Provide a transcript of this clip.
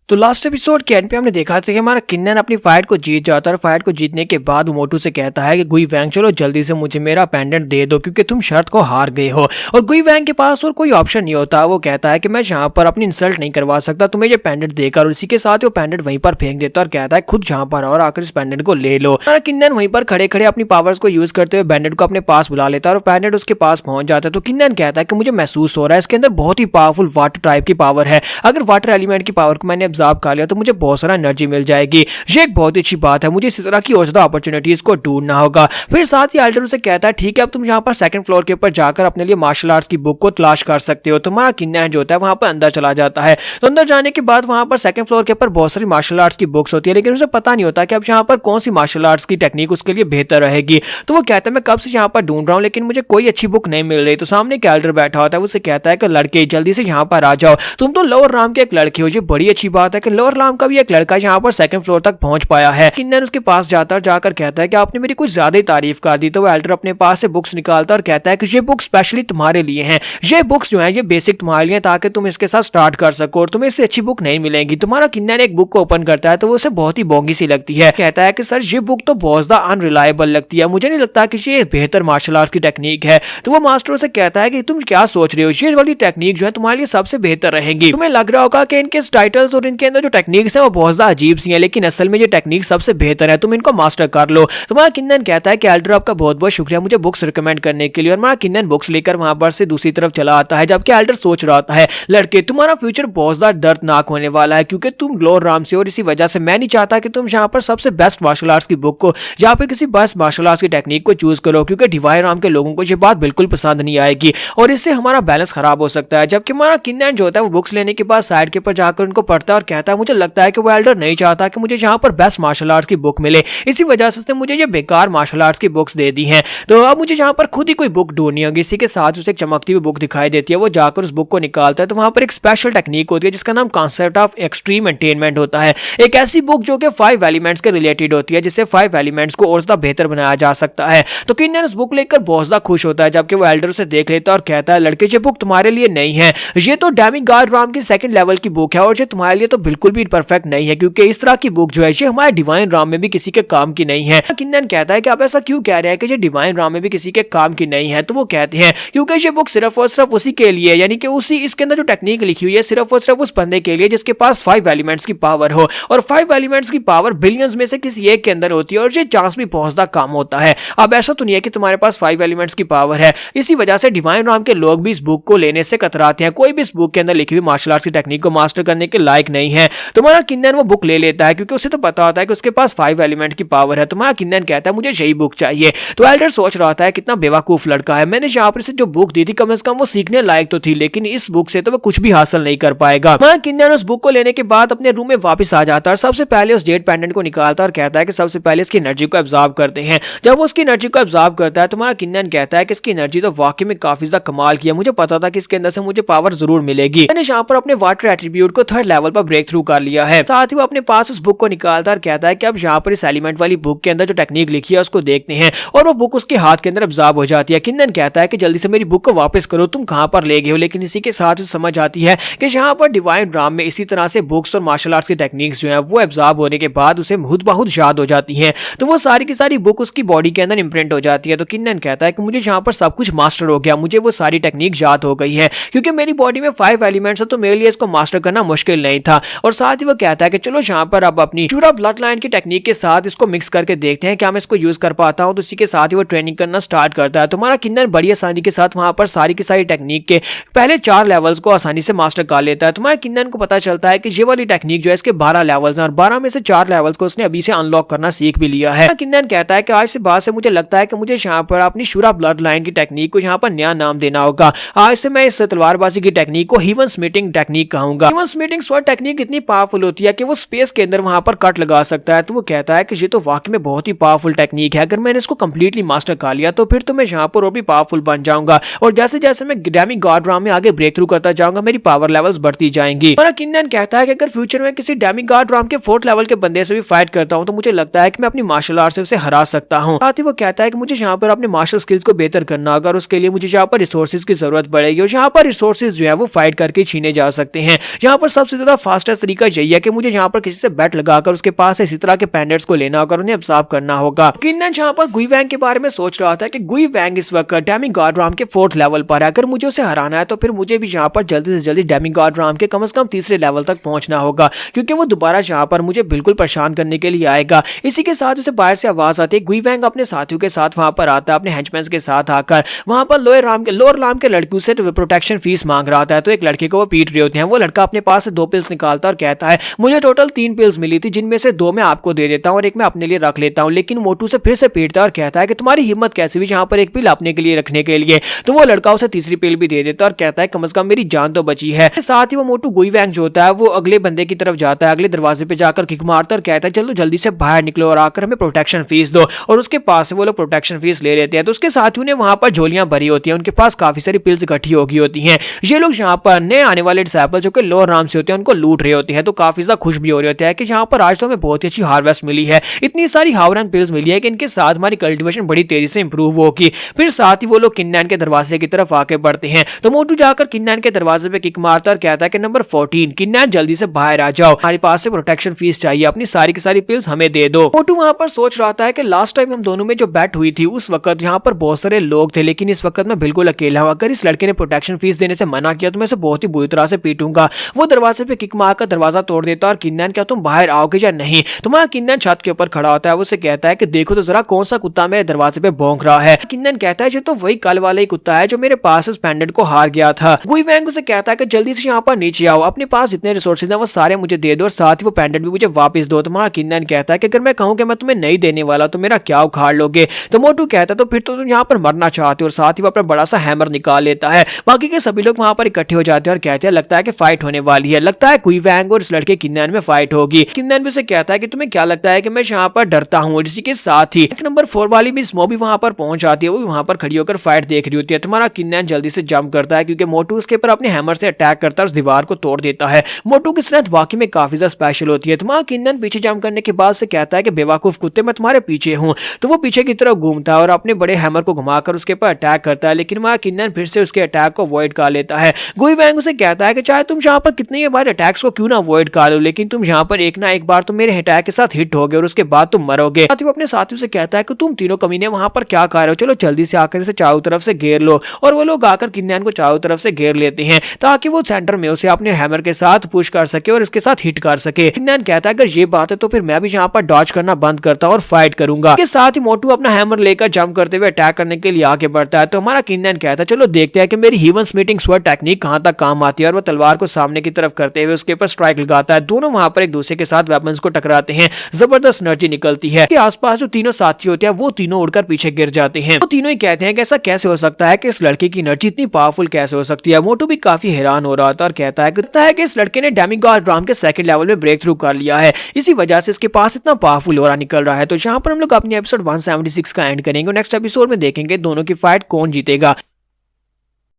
तो last episode के and पे हमने देखा था कि हमारा किन्नन अपनी फाइट को जीत जाता है और फाइट को जीतने के बाद वो मोटू से कहता है कि गुई वैंग चलो जल्दी से मुझे मेरा पेंडेंट दे दो क्योंकि तुम शर्त को हार गए हो। और गुई वैंग के पास और कोई ऑप्शन नहीं होता। वो कहता है कि मैं यहाँ पर अपनी इंसल्ट नहीं करवा सकता, तुम्हें ये पेंडेंट देकर। और इसी के साथ वो पेंडेंट वहीं पर फेंक देता और कहता है खुद जहाँ पर और आकर इस पेंडेंट को ले लो। हमारा किन्नन वहीं पर खड़े खड़े अपनी पावर्स को यूज करते हुए पेंडेंट को अपने पास बुला लेता है और पेंडेंट उसके पास पहुंच जाता है। तो किन्नन कहता है कि मुझे महसूस हो रहा है इसके अंदर बहुत ही पावरफुल वाटर टाइप की पावर है। अगर वाटर एलिमेंट की पावर को मैंने ऑब्जर्व कर लिया तो मुझे बहुत सारा एनर्जी मिल जाएगी। ये एक बहुत ही अच्छी बात है, मुझे इसी तरह की और ज्यादा अपॉर्चुनिटीज को ढूंढना होगा। फिर साथ ही एल्डर उसे कहता है ठीक है अब तुम यहाँ पर सेकंड फ्लोर के ऊपर जाकर अपने लिए मार्शल आर्ट्स की बुक को तलाश कर सकते हो। तुम्हारा किन्नन जो होता है वहां पर अंदर चला जाता है। तो अंदर जाने के बाद वहां पर सेकंड फ्लोर के ऊपर बहुत सारी मार्शल आर्ट्स की बुक्स होती है, लेकिन उसे पता नहीं होता कि अब यहाँ पर कौन सी मार्शल आर्ट्स की टेक्निक उसके लिए बेहतर रहेगी। तो वो कहता है मैं कब से यहाँ पर ढूंढ रहा हूँ लेकिन मुझे कोई अच्छी बुक नहीं मिल रही। तो सामने एक एल्डर बैठा होता है, उसे कहता है कि लड़के जल्दी से यहाँ पर आ जाओ, तुम तो लोअर राम के एक लड़के हो। ये बड़ी अच्छी बात है कि लोअर राम का भी एक लड़का यहाँ पर सेकंड फ्लोर तक पहुंच पाया है। किन्नन उसके पास जाता और जाकर कहता है कि आपने मेरी कुछ ज्यादा ही तारीफ कर दी। तो वो एल्डर अपने पास से बुक्स निकालता और कहता है कि ये बुक स्पेशली तुम्हारे लिए हैं। ये बुक्स जो है ये बेसिक तुम्हारे लिए ताकि तुम इसके साथ स्टार्ट कर सको और तुम्हें इससे अच्छी बुक नहीं मिलेगी। तुम्हारा किन्नन एक बुक को ओपन करता है तो वो उसे बहुत ही बोंगी सी लगती है। कहता है कि सर ये बुक तो बहुत ज्यादा अनरिलायबल लगती है, मुझे नहीं लगता कि ये बेहतर मार्शल आर्ट्स की टेक्निक है। तो वो मास्टर से कहता है कि तुम क्या सोच रहे हो, ये वाली टेक्निक जो है तुम्हारे लिए सबसे बेहतर रहेगी। तुम्हें लग रहा होगा कि इनके टाइटल्स और इनके अंदर जो टेक्निक्स है वो बहुत ज्यादा अजीब सी है, लेकिन असल में ये टेक्निक सबसे बेहतर है, तुम इनको मास्टर कर लो। तुम्हारा किन्नन कहता है कि एल्डर आपका बहुत बहुत शुक्रिया मुझे बुक्स रिकमेंड करने के लिए। और हमारा किन्नन बुक्स लेकर वहां पर से दूसरी तरफ चला आता है, जबकि एल्डर सोच रहा होता है लड़के तुम्हारा फ्यूचर बहुत ज्यादा दर्दनाक होने वाला है क्योंकि तुम लोअर राम से, और इसी वजह से मैं नहीं चाहता कि तुम यहाँ पर सबसे बेस्ट मार्शल आर्ट्स की बुक को या फिर किसी बेस्ट मार्शल आर्ट्स की टेक्निक को चूज करो, क्योंकि डिवाइन राम के लोगों को ये बात बिल्कुल पसंद नहीं आएगी और इससे हमारा बैलेंस खराब हो सकता है। जबकि हमारा किन्नन जो होता है वो बुक्स लेने के बाद साइड के ऊपर जाकर उनको पढ़ता है और कहता है मुझे लगता है कि वो एल्डर नहीं चाहता कि मुझे यहाँ पर बेस्ट मार्शल आर्ट्स की बुक मिले, इसी वजह से उसने मुझे ये बेकार मार्शल आर्ट्स की बुक्स दे दी हैं। तो अब मुझे यहाँ पर खुद ही कोई बुक ढूंढनी होगी। इसी के साथ उसे एक चमकती हुई बुक दिखाई देती है, वो जाकर उस बुक को निकालता है तो वहां पर एक स्पेशल टेक्निक होती है जिसका नाम कॉन्सेप्ट ऑफ एक्सट्रीम एंटेनमेंट होता है। एक ऐसी बुक जो कि 5 एलिमेंट्स के रिलेटेड होती है, जिससे 5 एलिमेंट्स को और ज्यादा बेहतर बनाया जा सकता है। तो किन्नन उस बुक लेकर बहुत ज्यादा खुश होता है, जबकि वो एल्डर से देख लेता है और कहता है लड़के ये बुक तुम्हारे लिए नहीं है, ये तो डेमिगॉड राम की सेकंड लेवल की बुक है और ये तुम्हारे लिए तो बिल्कुल भी परफेक्ट नहीं है, क्योंकि इस तरह की बुक जो है ये हमारे डिवाइन राम में भी किसी के काम की नहीं है। किन्नन कहता है कि आप ऐसा क्यों कह रहे हैं कि ये डिवाइन राम में भी किसी के काम की नहीं है। तो वो कहते हैं क्योंकि ये बुक सिर्फ और सिर्फ उसी के लिए, यानी कि उसी इसके अंदर जो टेक्निक लिखी हुई है सिर्फ और सिर्फ उस बंदे के लिए जिसके पास 5 एलिमेंट्स की पावर हो, और 5 एलिमेंट्स की पावर बिलियंस में से किसी एक के अंदर होती है और ये चांस भी बहुत ज्यादा कम होता है। अब ऐसा तो नहीं है कि तुम्हारे पास 5 एलिमेंट्स की पावर है, इसी वजह से डिवाइन राम के लोग भी इस बुक को लेने से कतराते हैं। कोई भी इस बुक के अंदर लिखी हुई मार्शल आर्ट्स की टेक्निक को मास्टर करने के लायक नहीं है। तुम्हारा किन्नन वो बुक ले लेता है क्योंकि उसे तो पता होता है कि उसके पास 5 एलिमेंट की पावर है। तुम्हारा किन्नन कहता है मुझे यही बुक चाहिए। तो एल्डर सोच रहा था कितना बेवकूफ लड़का है, मैंने यहाँ पर से जो बुक दी थी कम से कम वो सीखने लायक तो थी, लेकिन इस बुक से तो वो कुछ भी हासिल नहीं कर पाएगा। किन्नन उस बुक को लेने के बाद अपने रूम में वापस आ जाता है और सबसे पहले उस जेड पेंडेंट को निकालता है और कहता है कि सबसे पहले इसकी एनर्जी को एब्जॉर्ब करते हैं। जब वो उसकी एनर्जी को एब्जॉर्ब करता है तुम्हारा किन्नन कहता है कि इसकी एनर्जी तो वाकई में काफी ज्यादा कमाल की है, मुझे पता था कि इसके अंदर से मुझे पावर जरूर मिलेगी। मैंने यहाँ पर अपने वाटर एट्रीब्यूट को 3rd लेवल पर ब्रेक थ्रू कर लिया है। साथ ही वो अपने पास उस बुक को निकालता और कहता है कि अब यहाँ पर इस एलिमेंट वाली बुक के अंदर जो टेक्निक लिखी है उसको देखते हैं, और वो बुक उसके हाथ के अंदर एब्जॉर्ब हो जाती है। किन्नन कहता है कि जल्दी से मेरी बुक को वापस करो, तुम कहां पर ले गए हो, लेकिन इसी के साथ समझ आती है कि यहाँ पर डिवाइन राम में इसी तरह से बुक्स और मार्शल आर्ट्स की टेक्निक्स जो है वो एब्जॉर्ब होने के बाद उसे खुद बहुत याद हो जाती है। तो वो सारी की सारी बुक उसकी बॉडी के अंदर इंप्रिंट हो जाती है। तो किन्नन कहता है कि मुझे यहाँ पर सब कुछ मास्टर हो गया, मुझे वो सारी टेक्निक याद हो गई है क्योंकि मेरी बॉडी में 5 एलिमेंट्स है, तो मेरे लिए इसको मास्टर करना मुश्किल नहीं था। और साथ ही वो कहता है कि चलो यहाँ पर अब अपनी पूरा ब्लड लाइन की टेक्निक के साथ इसको मिक्स करके देखते हैं क्या मैं इसको यूज कर पाता हूँ। तो इसी के साथ ही वो ट्रेनिंग करना स्टार्ट करता है। तुम्हारा किन्नन बड़ी आसानी के साथ वहां पर सारी की सारी टेक्निक के पहले 4 लेवल्स को आसानी से मास्टर कर लेता है। तुम्हारे किन्नन को पता चलता है कि ये वाली टेक्निक जो है इसके 12 लेवल्स हैं और 12 में से 4 लेवल्स को उसने अभी से अनलॉक करना सीख भी लिया है। किन्नन कहता है कि आज से बाद से मुझे लगता है कि मुझे यहाँ पर अपनी शूरा ब्लड लाइन की टेक्निक को यहाँ पर नया नाम देना होगा। आज से मैं इस तलवारबाजी की टेक्निक को हीवन स्मिटिंग टेक्निक कहूंगा। हीवन स्मिटिंग स्वॉर्ड टेक्निक इतनी पावरफुल होती है कि वो स्पेस के अंदर वहां पर कट लगा सकता है। तो वो कहता है कि ये तो वाकई में बहुत ही पावरफुल टेक्निक है, अगर मैंने इसको कंप्लीटली मास्टर कर लिया तो फिर तो मैं यहाँ पर और भी पावरफुल बन जाऊंगा, और जैसे जैसे मैं डेमिगॉड राम में आगे ब्रेक थ्रू करता जाऊंगा मेरी पावर लेवल्स बढ़ती जाएंगी। और किन्नन कहता है कि अगर फ्यूचर में किसी डेमिगॉड राम के 4th लेवल के बंदे से भी फाइट करता हूं तो मुझे लगता है कि मैं अपनी मार्शल आर्ट से उसे हरा सकता हूं। साथ ही वो कहता है कि मुझे यहाँ पर अपने मार्शल स्किल्स को बेहतर करना होगा और उसके लिए मुझे यहाँ पर रिसोर्सेज की जरूरत पड़ेगी, और यहाँ पर रिसोर्सेज जो है वो फाइट करके छीने जा सकते हैं। यहाँ पर सबसे ज्यादा फास्टेस्ट तरीका यही है कि मुझे यहाँ पर किसी से बेट लगाकर उसके पास इसी तरह के पेंडेंट्स को लेना होगा, उन्हें अब्सॉर्ब करना होगा। किन्नन जहाँ पर गुई वैंग के बारे में सोच रहा था कि गुई वैंग इस वक्त डेमिगॉड राम के 4th लेवल पर है, अगर मुझे उसे हराना है तो फिर मुझे भी यहाँ पर जल्दी से जल्दी डेमिगॉड राम के कम से कम 3रे लेवल तक पहुंचना होगा, क्योंकि वो दोबारा यहाँ पर मुझे बिल्कुल परेशान करने के लिए आएगा। इसी के साथ उसे बाहर से आवाज आती है। गुई वैंग अपने साथियों के साथ वहां पर आता है, अपने हेंचमैन्स के साथ आकर वहां पर लोअर राम के लड़कियों से प्रोटेक्शन फीस मांग रहा था। तो एक लड़के को वो पीट रहे होते हैं। वो लड़का अपने पास से 2 पिल्स निकालता और कहता है मुझे टोटल 3 पिल्स मिली थी, जिनमें से 2 मैं आपको दे देता हूँ और एक मैं अपने लिए रख लेता हूँ। लेकिन मोटू से फिर से पीटता और कहता है कि तुम्हारी हिम्मत कैसे हुई यहाँ पर एक पिल अपने के लिए रखने के लिए। तो वो लड़का उसे 3री पिल भी दे देता और कहता है कम से कम मेरी जान तो बची है। साथ ही वो मोटू गुई वैंग जो होता है वो अगले बंदे की तरफ जाता है, अगले दरवाजे पे जाकर किक मारता और कहता है चलो जल्दी से बाहर निकलो और आकर हमें प्रोटेक्शन फीस दो। और उसके पास से वो लोग प्रोटेक्शन फीस ले लेते हैं। तो उसके साथियों ने वहां पर झोलियां भरी होती हैं, उनके पास काफी सारी पिल्स इकट्ठी हो गई होती हैं। ये लोग यहाँ पर नए आने वाले डिसाइपल जो कि लोअर राम से होते हैं उनको लूट रहे होते हैं। तो काफी ज्यादा खुश भी हो रहे होते हैं कि यहाँ पर आज तो हमें बहुत ही अच्छी हार्वेस्ट मिली है, इतनी सारी हावरन पिल्स मिली है कि इनके साथ हमारी कल्टीवेशन बड़ी तेजी से इंप्रूव होगी। फिर साथ ही वो लोग किन्नन के दरवाजे की तरफ आके बढ़ते हैं। तो मोटू जाकर किन्नन के दरवाजे पे किक मारता और कहता है कि नंबर 14 किन्नन जल्दी से बाहर आ जाओ, हमारे पास से प्रोटेक्शन फीस चाहिए, अपनी सारी की सारी पिल्स हमें दे दो। मोटू वहां पर सोच रहा था कि लास्ट टाइम हम दोनों में जो बैट हुई थी उस वक्त यहाँ पर बहुत सारे लोग थे, लेकिन इस वक्त मैं बिल्कुल अकेला हूं। अगर इस लड़के ने प्रोटेक्शन फीस देने से मना किया तो मैं इसे बहुत ही बुरी तरह से पीटूंगा। वो दरवाजे पे किक मारकर दरवाजा तोड़ देता और किन्नन क्या तुम बाहर आओगे या नहीं। तुम्हारा किन्नन छत के ऊपर खड़ा होता है, वो उसे कहता है कि देखो तो जरा कौन सा कुत्ता मेरे दरवाजे पे भौंक रहा है। किन्नन कहता है ये तो वही कल वाला ही कुत्ता है जो मेरे पास उस पेंडेंट को हार गया था। गुई वैंग उसे कहता है कि जल्दी से यहाँ पर नीचे आओ, अपने पास जितने रिसोर्सेज हैं वो सारे मुझे दे दो और साथ ही वो पेंडेंट भी मुझे वापस दो। तुम्हारा किन्नन कहता है कि अगर मैं कहूँ कि मैं तुम्हें नहीं देने वाला तो मेरा क्या उखाड़ लोगे। तो मोटू कहता है तो फिर तो तुम यहाँ पर मरना चाहते हो, और साथ ही वो अपना बड़ा सा हैमर निकाल लेता है। बाकी के सभी लोग वहां पर इकट्ठे हो जाते हैं और कहते हैं लगता है कि फाइट होने वाली है, लगता है गुई वैंग और इस लड़के किन्नन में फाइट होगी। किन्नन भी उसे कहता है कि तुम्हें क्या लगता है कि मैं यहाँ पर डरता हूँ। इसी के साथ ही नंबर 4 वाली भी स्मो भी वहां पर पहुंच जाती है, वो भी वहां पर खड़ी होकर फाइट देख रही होती है। तुम्हारा किन्नन जल्दी से जंप करता है क्योंकि मोटू उसके ऊपर अपने हैमर से अटैक करता है और उस दीवार को तोड़ देता है। मोटू की स्ट्रेंथ वाकई में काफी ज्यादा स्पेशल होती है। तुम्हारा किन्नन पीछे जंप करने के बाद से कहता है कि बेवकूफ कुत्ते मैं तुम्हारे पीछे हूँ। तो वो पीछे की तरफ घूमता है और अपने बड़े हैमर को घुमाकर उसके ऊपर अटैक करता है, लेकिन वहां किन्नन फिर से उसके अटैक को अवॉइड कर लेता है। गुई वैंग उसे कहता है कि चाहे तुम यहाँ पर कितनी बार अटैक्स को क्यों ना अवॉइड कर लो, लेकिन तुम यहाँ पर एक ना एक बार तो मेरे अटैक के साथ हिट होगे और उसके बाद तुम मरोगे। साथ ही वो अपने साथियों से कहता है कि तुम तीनों कमीने वहां पर क्या कर रहे हो, चलो जल्दी से आकर इसे चारों तरफ से घेर लो। और वो लोग आकर किन्नन को चारों तरफ से घेर लेते हैं ताकि वो सेंटर में उसे अपने हैमर के साथ पुश कर सके और उसके साथ हिट कर सके। किन्नन कहता है अगर ये बात है तो फिर मैं भी यहाँ पर डॉज करना बंद करता हूँ और फाइट करूंगा। इसके साथ ही मोटू अपना हैमर लेकर जंप करते हुए अटैक करने के लिए आगे बढ़ता है। तो हमारा किन्नन कहता है चलो देखते हैं कि मेरी हीवन स्मिटिंग स्वॉर्ड टेक्निक कहां तक काम आती है। और वो तलवार को सामने की तरफ करते हुए उसके ऊपर स्ट्राइक लगाता है। दोनों वहां पर एक दूसरे के साथ वेपन्स को टकराते हैं, जबरदस्त एनर्जी निकलती है। आसपास जो तीनों साथी होते हैं वो तीनों उड़कर पीछे गिर जाते हैं। वो तीनों ही कहते हैं कि ऐसा कैसे हो सकता है कि इस लड़के की एनर्जी इतनी पावरफुल कैसे हो सकती है। मोटू भी काफी हैरान हो रहा था और कहता है कि इस लड़के ने डेमिगॉड राम के 2nd लेवल में ब्रेक थ्रू कर लिया है, इसी वजह से इसके पास इतना पावरफुल ऑरा निकल रहा है। तो यहाँ पर हम लोग अपनी एपिसोड 176 का एंड करेंगे। नेक्स्ट एपिसोड में देखेंगे दोनों की फाइट कौन जीतेगा।